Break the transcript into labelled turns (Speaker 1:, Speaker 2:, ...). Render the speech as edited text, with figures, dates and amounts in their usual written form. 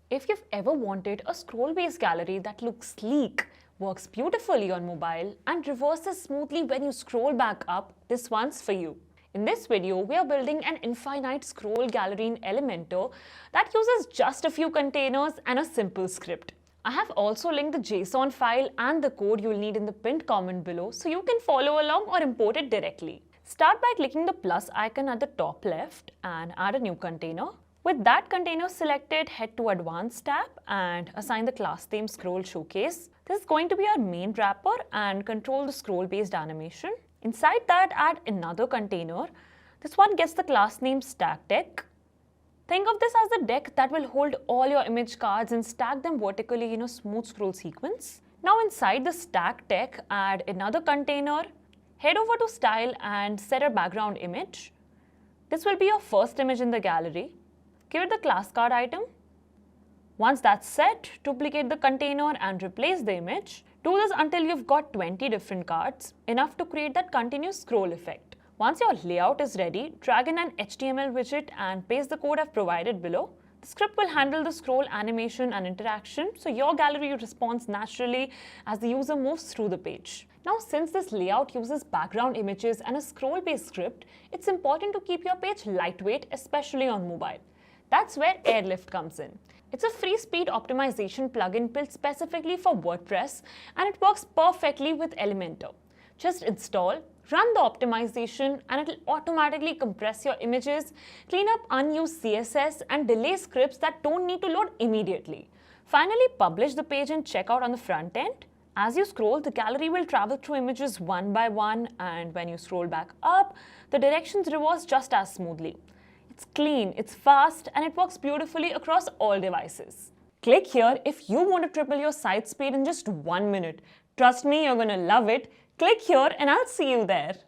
Speaker 1: If you've ever wanted a scroll-based gallery that looks sleek, works beautifully on mobile, and reverses smoothly when you scroll back up, this one's for you. In this video, we are building an infinite scroll gallery in Elementor that uses just a few containers and a simple script. I have also linked the JSON file and the code you'll need in the pinned comment below so you can follow along or import it directly. Start by clicking the plus icon at the top left and add a new container. With that container selected, head to Advanced tab and assign the class name Scroll Showcase. This is going to be our main wrapper and control the scroll-based animation. Inside that, add another container. This one gets the class name Stack Deck. Think of this as a deck that will hold all your image cards and stack them vertically in a smooth scroll sequence. Now inside the Stack Deck, add another container. Head over to Style and set a background image. This will be your first image in the gallery. Give it the class card item. Once that's set, duplicate the container and replace the image. Do this until you've got 20 different cards, enough to create that continuous scroll effect. Once your layout is ready, drag in an HTML widget and paste the code I've provided below. The script will handle the scroll animation and interaction, so your gallery responds naturally as the user moves through the page. Now, since this layout uses background images and a scroll-based script, it's important to keep your page lightweight, especially on mobile. That's where Airlift comes in. It's a free speed optimization plugin built specifically for WordPress, and it works perfectly with Elementor. Just install, run the optimization, and it'll automatically compress your images, clean up unused CSS, and delay scripts that don't need to load immediately. Finally, publish the page and check out on the front end. As you scroll, the gallery will travel through images one by one, and when you scroll back up, the directions reverse just as smoothly. It's clean, it's fast, and it works beautifully across all devices. Click here if you want to triple your site speed in just 1 minute. Trust me, you're going to love it. Click here and I'll see you there.